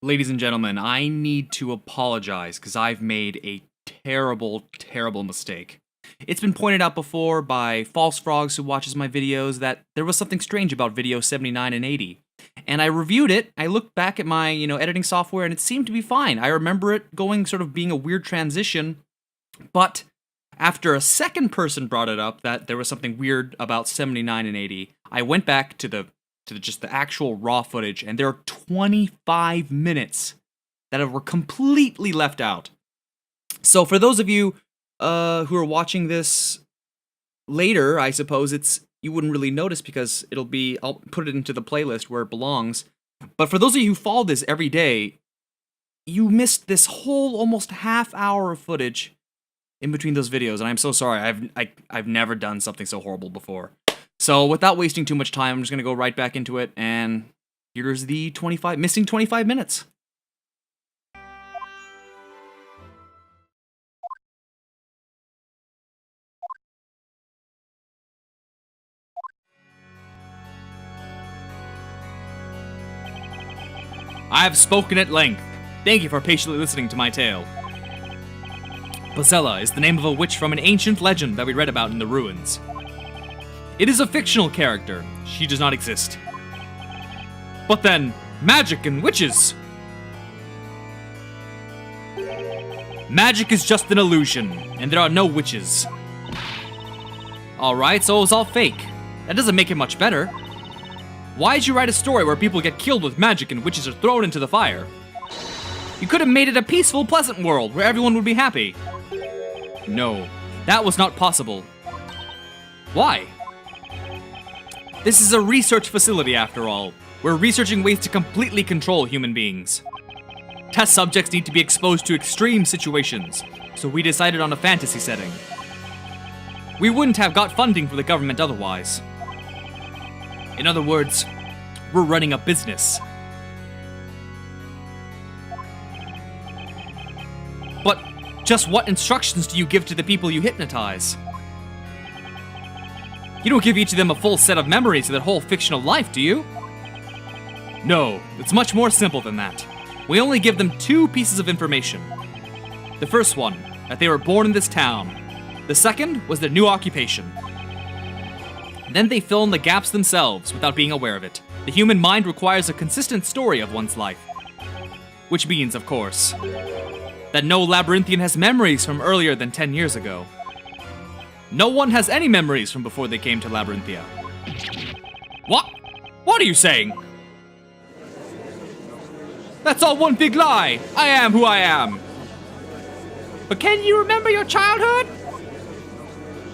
Ladies and gentlemen, I need to apologize because I've made a terrible, terrible mistake. It's been pointed out before by False Frogs who watches my videos that there was something strange about video 79 and 80. And I reviewed it, I looked back at my, editing software and it seemed to be fine. I remember it going sort of being a weird transition, but after a second person brought it up that there was something weird about 79 and 80, I went back to just the actual raw footage, and there are 25 minutes that were completely left out. So for those of you who are watching this later, I suppose you wouldn't really notice because I'll put it into the playlist where it belongs. But for those of you who follow this every day, you missed this whole almost half hour of footage in between those videos, and I'm so sorry. I've never done something so horrible before. So without wasting too much time, I'm just going to go right back into it, and here's the missing 25 minutes. I have spoken at length. Thank you for patiently listening to my tale. Bozella is the name of a witch from an ancient legend that we read about in the ruins. It is a fictional character. She does not exist. But then, magic and witches! Magic is just an illusion, and there are no witches. Alright, so it was all fake. That doesn't make it much better. Why'd you write a story where people get killed with magic and witches are thrown into the fire? You could have made it a peaceful, pleasant world where everyone would be happy. No, that was not possible. Why? This is a research facility, after all. We're researching ways to completely control human beings. Test subjects need to be exposed to extreme situations, so we decided on a fantasy setting. We wouldn't have got funding from the government otherwise. In other words, we're running a business. But just what instructions do you give to the people you hypnotize? You don't give each of them a full set of memories of their whole fictional life, do you? No, it's much more simple than that. We only give them 2 pieces of information. The first one, that they were born in this town. The second was their new occupation. Then they fill in the gaps themselves without being aware of it. The human mind requires a consistent story of one's life. Which means, of course, that no Labyrinthian has memories from earlier than 10 years ago. No one has any memories from before they came to Labyrinthia. What? What are you saying? That's all one big lie! I am who I am! But can you remember your childhood?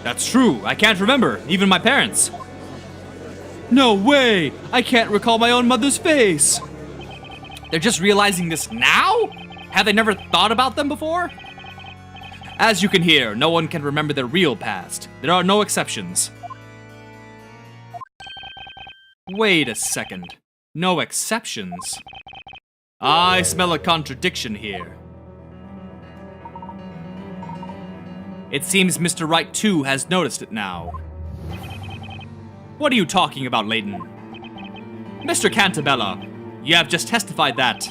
That's true, I can't remember, even my parents. No way! I can't recall my own mother's face! They're just realizing this now? Have they never thought about them before? As you can hear, no one can remember their real past. There are no exceptions. Wait a second. No exceptions? I smell a contradiction here. It seems Mr. Wright too has noticed it now. What are you talking about, Layton? Mr. Cantabella, you have just testified that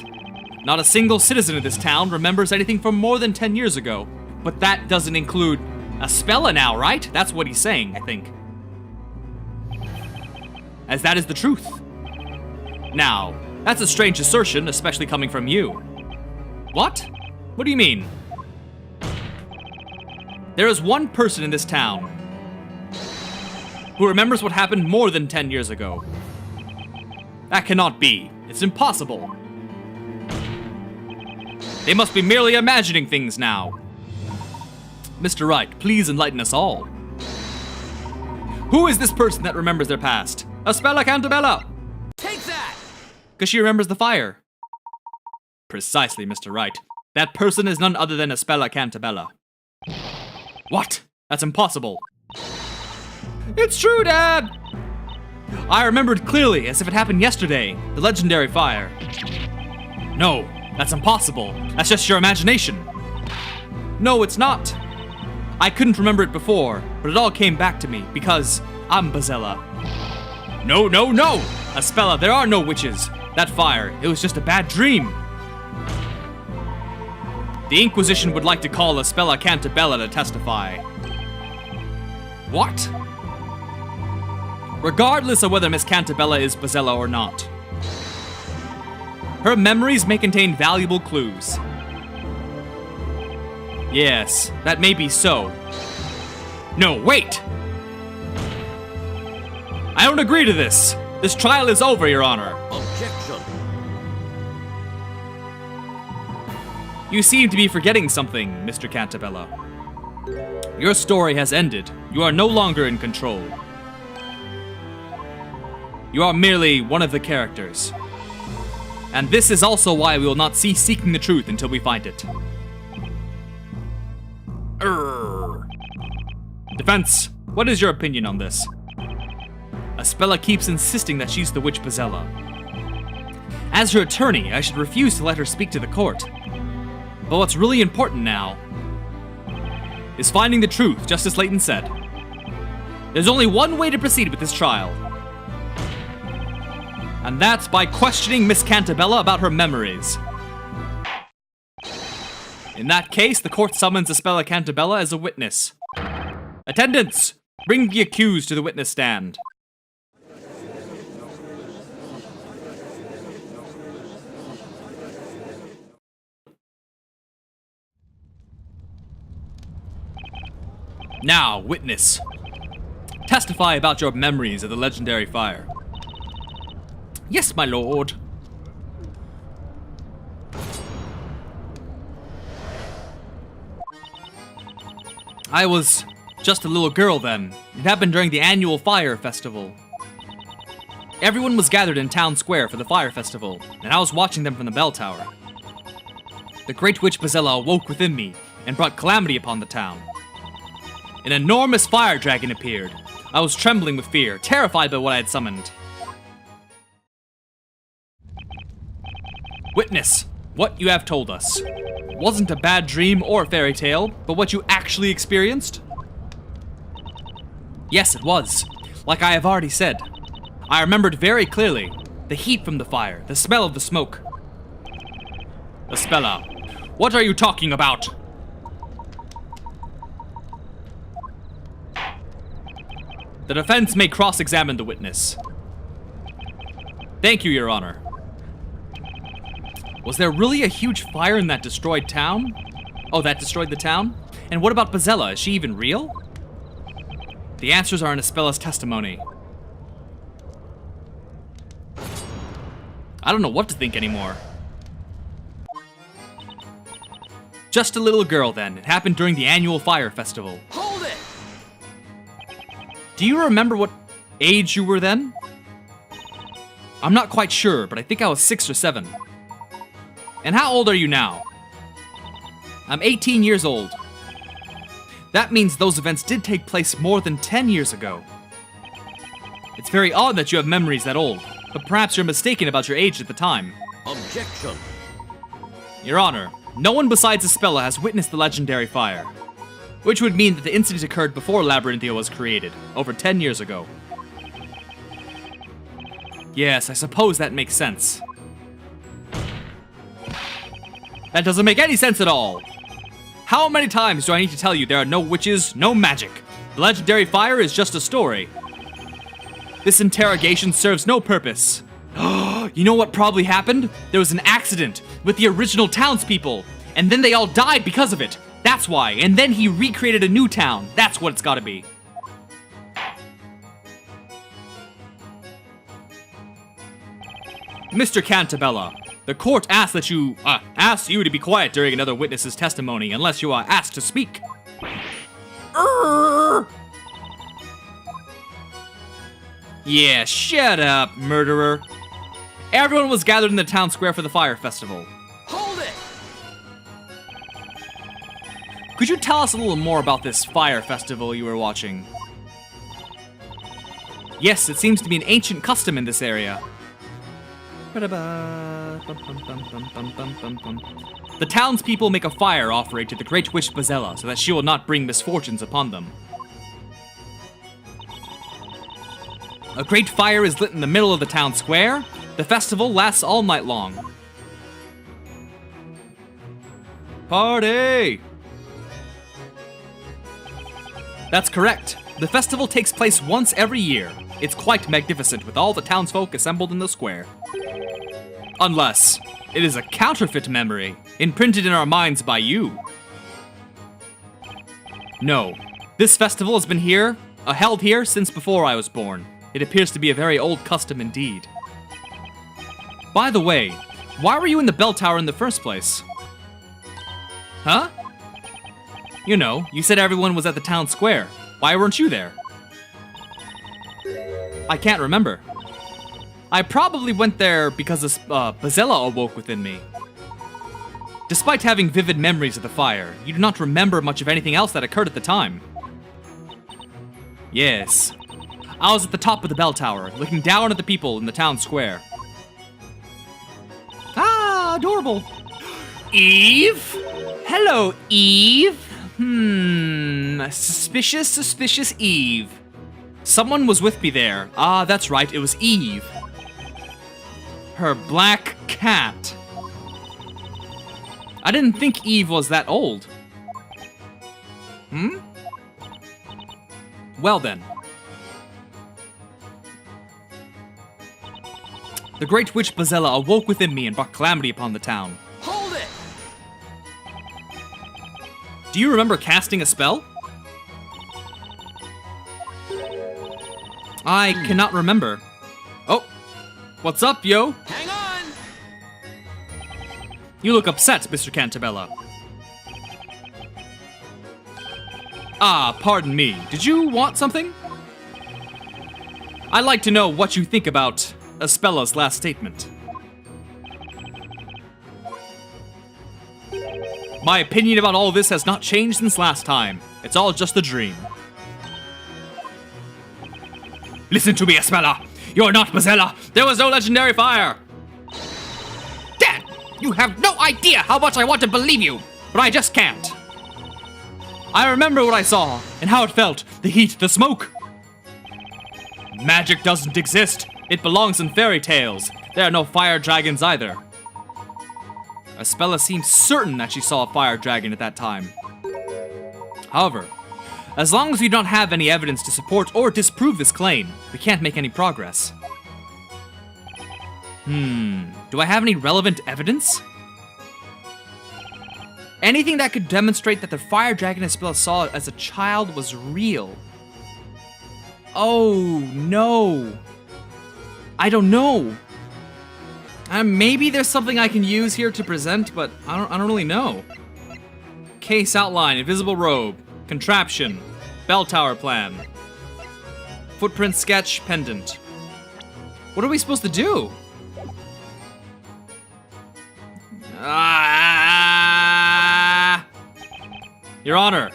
not a single citizen of this town remembers anything from more than 10 years ago. But that doesn't include Aspella now, right? That's what he's saying, I think. As that is the truth. Now, that's a strange assertion, especially coming from you. What? What do you mean? There is one person in this town who remembers what happened more than 10 years ago. That cannot be. It's impossible. They must be merely imagining things now. Mr. Wright, please enlighten us all. Who is this person that remembers their past? Aspella Cantabella! Take that! Because she remembers the fire. Precisely, Mr. Wright. That person is none other than Aspella Cantabella. What? That's impossible. It's true, Dad! I remembered clearly, as if it happened yesterday, the legendary fire. No, that's impossible. That's just your imagination. No, it's not. I couldn't remember it before, but it all came back to me, because I'm Bozella. No! Aspella, there are no witches. That fire, it was just a bad dream. The Inquisition would like to call Aspella Cantabella to testify. What? Regardless of whether Miss Cantabella is Bazella or not, her memories may contain valuable clues. Yes, that may be so. No, wait! I don't agree to this. This trial is over, Your Honor. Objection. You seem to be forgetting something, Mr. Cantabella. Your story has ended. You are no longer in control. You are merely one of the characters. And this is also why we will not cease seeking the truth until we find it. Defense, what is your opinion on this? Aspella keeps insisting that she's the witch Bazella. As her attorney, I should refuse to let her speak to the court. But what's really important now is finding the truth, just as Layton said. There's only one way to proceed with this trial. And that's by questioning Miss Cantabella about her memories. In that case, the court summons Aspella Cantabella as a witness. Attendants, bring the accused to the witness stand. Now, witness, testify about your memories of the legendary fire. Yes, my lord. I was just a little girl then. It happened during the annual fire festival. Everyone was gathered in town square for the fire festival, and I was watching them from the bell tower. The great witch Bazella awoke within me and brought calamity upon the town. An enormous fire dragon appeared. I was trembling with fear, terrified by what I had summoned. Witness, what you have told us wasn't a bad dream or fairy tale, but what you actually experienced? Yes, it was. Like I have already said. I remembered very clearly the heat from the fire, the smell of the smoke. Aspella, what are you talking about? The defense may cross-examine the witness. Thank you, Your Honor. Was there really a huge fire in that destroyed town? Oh, that destroyed the town? And what about Bazella? Is she even real? The answers are in Aspella's testimony. I don't know what to think anymore. Just a little girl then. It happened during the annual fire festival. Hold it! Do you remember what age you were then? I'm not quite sure, but I think I was 6 or 7. And how old are you now? I'm 18 years old. That means those events did take place more than 10 years ago. It's very odd that you have memories that old, but perhaps you're mistaken about your age at the time. Objection. Your Honor, no one besides Aspella has witnessed the legendary fire, which would mean that the incident occurred before Labyrinthia was created, over 10 years ago. Yes, I suppose that makes sense. That doesn't make any sense at all. How many times do I need to tell you there are no witches, no magic? The legendary fire is just a story. This interrogation serves no purpose. You know what probably happened? There was an accident with the original townspeople, and then they all died because of it. That's why. And then he recreated a new town. That's what it's gotta be. Mr. Cantabella, the court asks you to be quiet during another witness's testimony unless you are asked to speak. Yeah, shut up, murderer. Everyone was gathered in the town square for the fire festival. Hold it! Could you tell us a little more about this fire festival you were watching? Yes, it seems to be an ancient custom in this area. The townspeople make a fire offering to the great witch Bazella so that she will not bring misfortunes upon them. A great fire is lit in the middle of the town square. The festival lasts all night long. Party! That's correct. The festival takes place once every year. It's quite magnificent with all the townsfolk assembled in the square. Unless it is a counterfeit memory, imprinted in our minds by you. No, this festival has been held here since before I was born. It appears to be a very old custom indeed. By the way, why were you in the bell tower in the first place? Huh? You know, you said everyone was at the town square. Why weren't you there? I can't remember. I probably went there because Bazella awoke within me. Despite having vivid memories of the fire, you do not remember much of anything else that occurred at the time. Yes. I was at the top of the bell tower, looking down at the people in the town square. Ah, adorable. Eve? Hello, Eve. Suspicious Eve. Someone was with me there. Ah, that's right, it was Eve. Her black cat. I didn't think Eve was that old. Well then. The great witch Bazella awoke within me and brought calamity upon the town. Hold it! Do you remember casting a spell? I cannot remember. Oh, what's up, yo? Hang on! You look upset, Mr. Cantabella. Ah, pardon me. Did you want something? I'd like to know what you think about Aspella's last statement. My opinion about all this has not changed since last time. It's all just a dream. Listen to me, Aspella. You're not Bazella. There was no legendary fire. Dad, you have no idea how much I want to believe you, but I just can't. I remember what I saw and how it felt. The heat, the smoke. Magic doesn't exist. It belongs in fairy tales. There are no fire dragons either. Aspella seems certain that she saw a fire dragon at that time. However, as long as we don't have any evidence to support or disprove this claim, we can't make any progress. Do I have any relevant evidence? Anything that could demonstrate that the fire dragon Aspella saw as a child was real. Oh, no. I don't know. Maybe there's something I can use here to present, but I don't really know. Case outline, invisible robe, contraption, bell tower plan, footprint sketch, pendant. What are we supposed to do? Your Honor,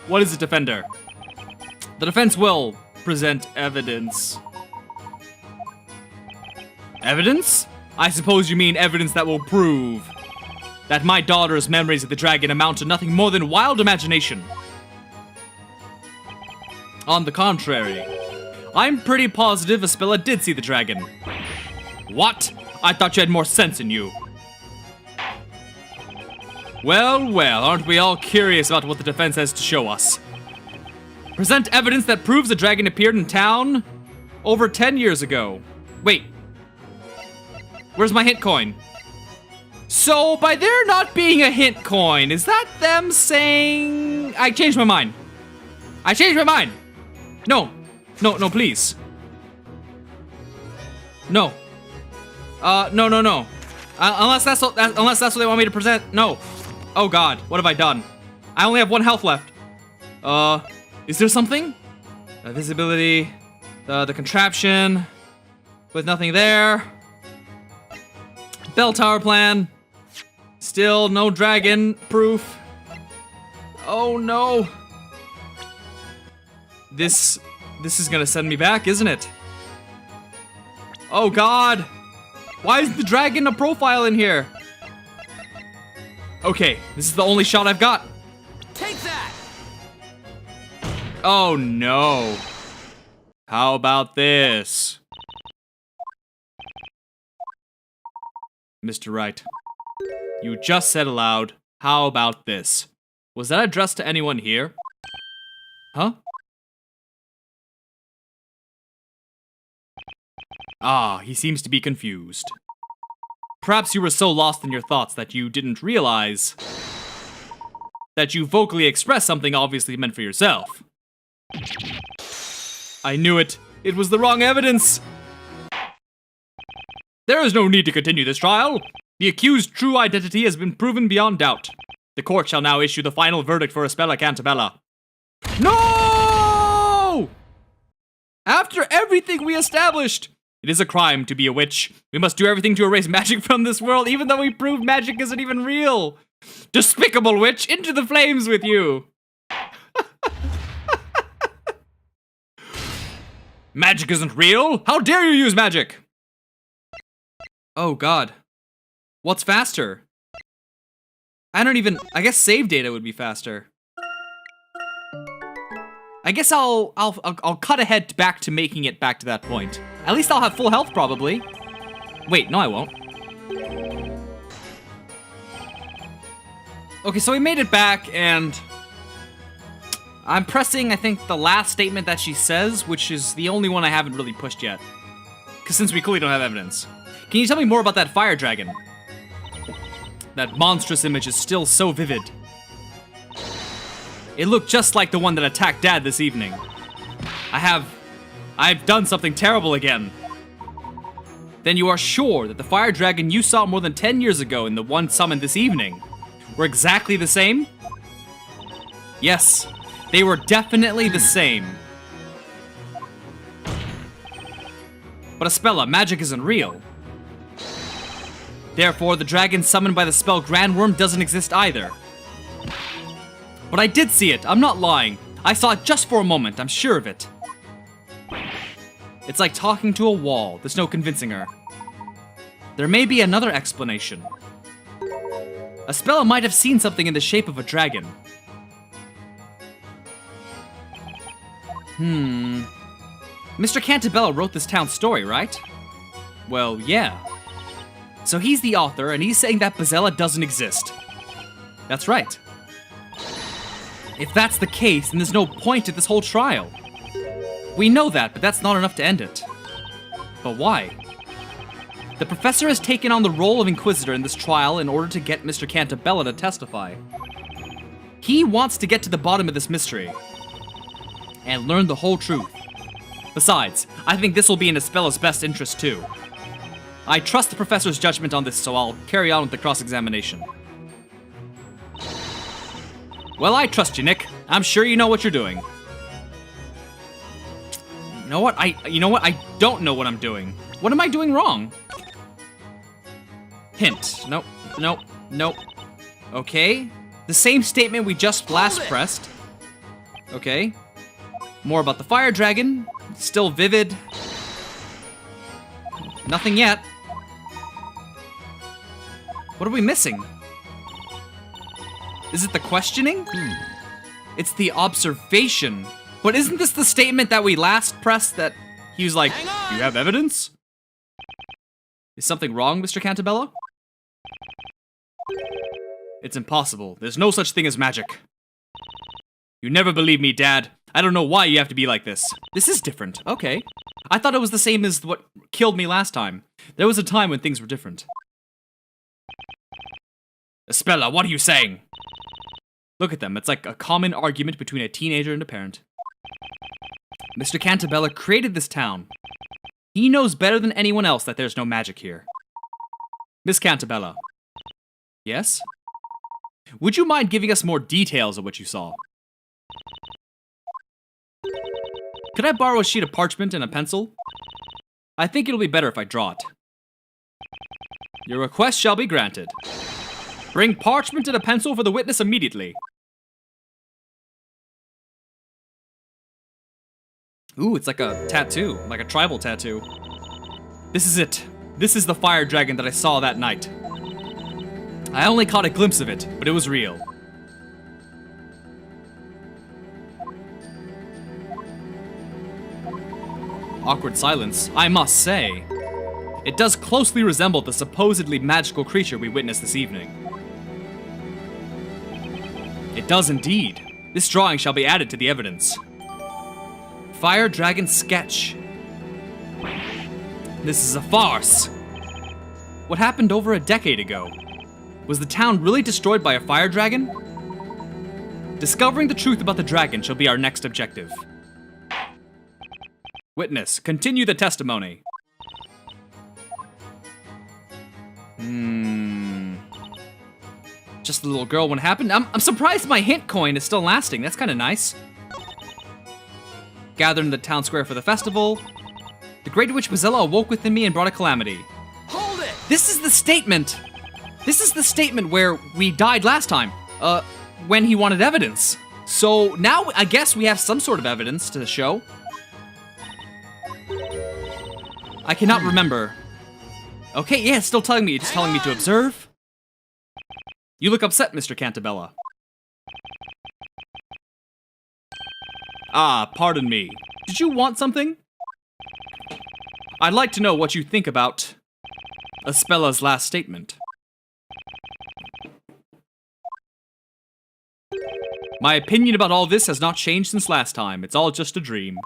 what is it, defender? The defense will present evidence. Evidence? I suppose you mean evidence that will prove that my daughter's memories of the dragon amount to nothing more than wild imagination. On the contrary, I'm pretty positive Aspella did see the dragon. What? I thought you had more sense in you. Well, aren't we all curious about what the defense has to show us? Present evidence that proves the dragon appeared in town over 10 years ago. Wait. Where's my hint coin? So, by there not being a hint coin, is that them saying... I changed my mind. I changed my mind. No, please. No. No. Unless that's what they want me to present. No. Oh God, what have I done? I only have 1 health left. Is there something? Visibility, the contraption, with nothing there. Bell tower plan. Still no dragon proof. Oh no. This is gonna send me back, isn't it? Oh God. Why is the dragon a profile in here? Okay, this is the only shot I've got. Take that! Oh no. How about this? Mr. Wright, you just said aloud, How about this? Was that addressed to anyone here? Huh? Ah, he seems to be confused. Perhaps you were so lost in your thoughts that you didn't realize that you vocally expressed something obviously meant for yourself. I knew it. It was the wrong evidence. There is no need to continue this trial. The accused's true identity has been proven beyond doubt. The court shall now issue the final verdict for Espella Cantabella. No! After everything we established, it is a crime to be a witch. We must do everything to erase magic from this world, even though we proved magic isn't even real. Despicable witch, into the flames with you! Magic isn't real? How dare you use magic? Oh god. What's faster? I guess save data would be faster. I guess I'll cut ahead back to making it back to that point. At least I'll have full health probably. Wait, no I won't. Okay, so we made it back and I'm pressing, I think, the last statement that she says, which is the only one I haven't really pushed yet. Because since we clearly don't have evidence. Can you tell me more about that fire dragon? That monstrous image is still so vivid. It looked just like the one that attacked Dad this evening. I've done something terrible again. Then you are sure that the fire dragon you saw more than 10 years ago and the one summoned this evening were exactly the same? Yes, they were definitely the same. But Espella, magic isn't real. Therefore, the dragon summoned by the spell Grandworm doesn't exist either. But I did see it, I'm not lying. I saw it just for a moment, I'm sure of it. It's like talking to a wall, there's no convincing her. There may be another explanation. Espella might have seen something in the shape of a dragon. Mr. Cantabella wrote this town's story, right? Well, yeah. So he's the author, and he's saying that Bazella doesn't exist. That's right. If that's the case, then there's no point to this whole trial. We know that, but that's not enough to end it. But why? The professor has taken on the role of Inquisitor in this trial in order to get Mr. Cantabella to testify. He wants to get to the bottom of this mystery and learn the whole truth. Besides, I think this will be in Espella's best interest too. I trust the professor's judgment on this, so I'll carry on with the cross-examination. Well, I trust you, Nick. I'm sure you know what you're doing. You know what? I don't know what I'm doing. What am I doing wrong? Hint. Nope. Nope. Nope. Okay. The same statement we just last pressed. Okay. More about the fire dragon. Still vivid. Nothing yet. What are we missing? Is it the questioning? It's the observation. But isn't this the statement that we last pressed that he was like, "Do you have evidence?" Is something wrong, Mr. Cantabella? It's impossible. There's no such thing as magic. You never believe me, Dad. I don't know why you have to be like this. This is different. Okay. I thought it was the same as what killed me last time. There was a time when things were different. Espella, what are you saying? Look at them. It's like a common argument between a teenager and a parent. Mr. Cantabella created this town. He knows better than anyone else that there's no magic here. Miss Cantabella. Yes? Would you mind giving us more details of what you saw? Could I borrow a sheet of parchment and a pencil? I think it'll be better if I draw it. Your request shall be granted. Bring parchment and a pencil for the witness immediately. Ooh, it's like a tattoo, like a tribal tattoo. This is it. This is the fire dragon that I saw that night. I only caught a glimpse of it, but it was real. Awkward silence, I must say. It does closely resemble the supposedly magical creature we witnessed this evening. It does indeed. This drawing shall be added to the evidence. Fire Dragon sketch. This is a farce. What happened over a decade ago? Was the town really destroyed by a fire dragon? Discovering the truth about the dragon shall be our next objective. Witness, continue the testimony. Just the little girl when it happened. I'm surprised my hint coin is still lasting. That's kind of nice. Gathered in the town square for the festival. The Great Witch Bazilla awoke within me and brought a calamity. Hold it! This is the statement. This is the statement where we died last time. When he wanted evidence. So now I guess we have some sort of evidence to show. I cannot remember. Okay, yeah, it's still telling me. It's just telling me to observe. You look upset, Mr. Cantabella. Ah, pardon me. Did you want something? I'd like to know what you think about Aspella's last statement. My opinion about all this has not changed since last time. It's all just a dream.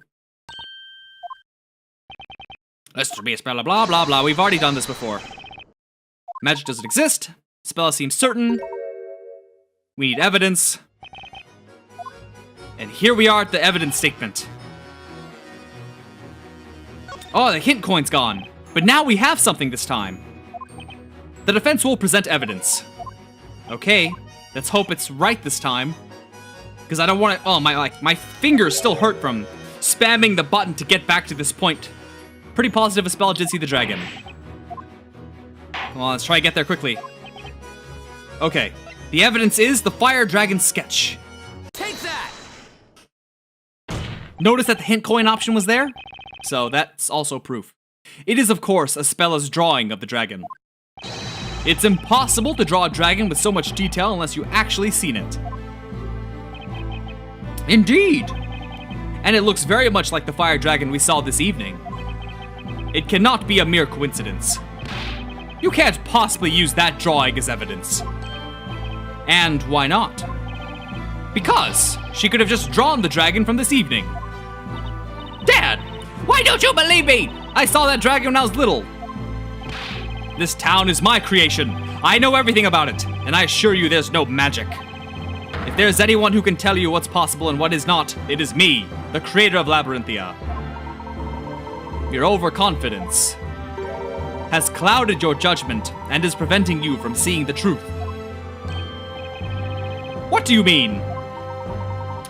Let's be Aspella, blah, blah, blah. We've already done this before. Magic doesn't exist. Spell seems certain. We need evidence. And here we are at the evidence statement. Oh, the hint coin's gone. But now we have something this time. The defense will present evidence. Okay, let's hope it's right this time. Because I don't want to. Oh, my fingers still hurt from spamming the button to get back to this point. Pretty positive Aspella did see the dragon. Come on, let's try to get there quickly. Okay, the evidence is the fire dragon sketch. Take that! Notice that the hint coin option was there? So that's also proof. It is, of course, Aspella's drawing of the dragon. It's impossible to draw a dragon with so much detail unless you actually seen it. Indeed! And it looks very much like the fire dragon we saw this evening. It cannot be a mere coincidence. You can't possibly use that drawing as evidence. And why not? Because she could have just drawn the dragon from this evening. Dad! Why don't you believe me? I saw that dragon when I was little. This town is my creation. I know everything about it, and I assure you there's no magic. If there's anyone who can tell you what's possible and what is not, it is me, the creator of Labyrinthia. Your overconfidence has clouded your judgment and is preventing you from seeing the truth. What do you mean?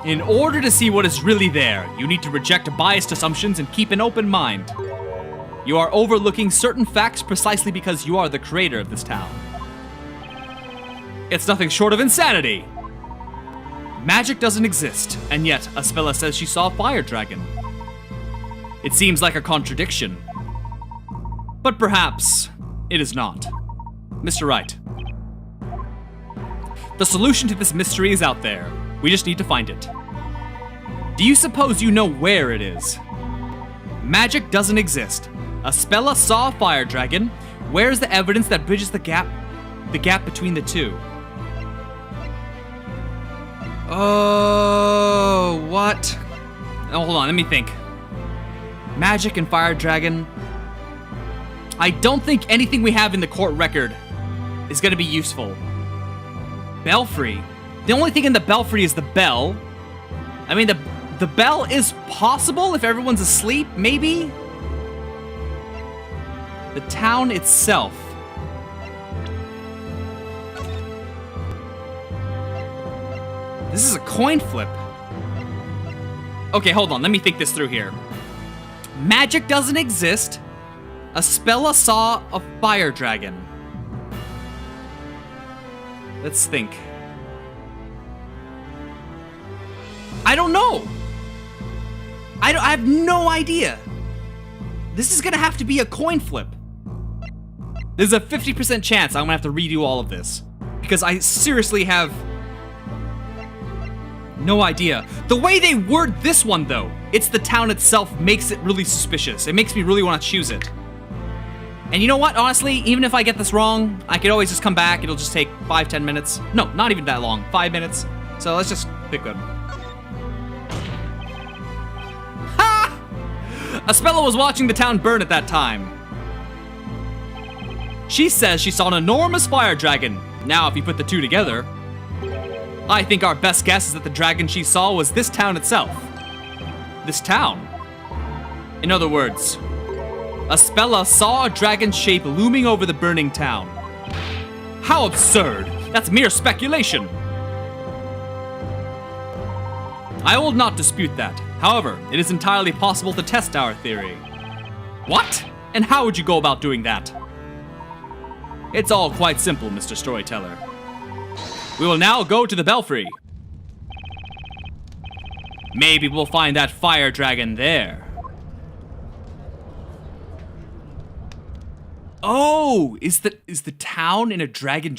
In order to see what is really there, you need to reject biased assumptions and keep an open mind. You are overlooking certain facts precisely because you are the creator of this town. It's nothing short of insanity. Magic doesn't exist, and yet Aspella says she saw a fire dragon. It seems like a contradiction. But perhaps it is not. Mr. Wright. The solution to this mystery is out there. We just need to find it. Do you suppose you know where it is? Magic doesn't exist. Aspella saw a fire dragon. Where's the evidence that bridges the gap between the two? Oh, what? Oh, hold on, let me think. Magic and fire dragon. I don't think anything we have in the court record is gonna be useful. Belfry. The only thing in the belfry is the bell. I mean, the bell is possible if everyone's asleep, maybe? The town itself. This is a coin flip. Okay, hold on, let me think this through here. Magic doesn't exist. Aspella saw a fire dragon. Let's think. I don't know. I have no idea. This is gonna have to be a coin flip. There's a 50% chance I'm gonna have to redo all of this. Because I seriously have no idea. The way they word this one though, it's the town itself makes it really suspicious. It makes me really want to choose it. And you know what, honestly, even if I get this wrong, I could always just come back. It'll just take 5-10 minutes. No, not even that long, 5 minutes. So let's just pick one. Ha! Aspella was watching the town burn at that time. She says she saw an enormous fire dragon. Now, if you put the two together, I think our best guess is that the dragon she saw was this town itself. This town? In other words, Aspella saw a dragon shape looming over the burning town. How absurd! That's mere speculation! I will not dispute that. However, it is entirely possible to test our theory. What? And how would you go about doing that? It's all quite simple, Mr. Storyteller. We will now go to the belfry. Maybe we'll find that fire dragon there. Oh, is the town in a dragon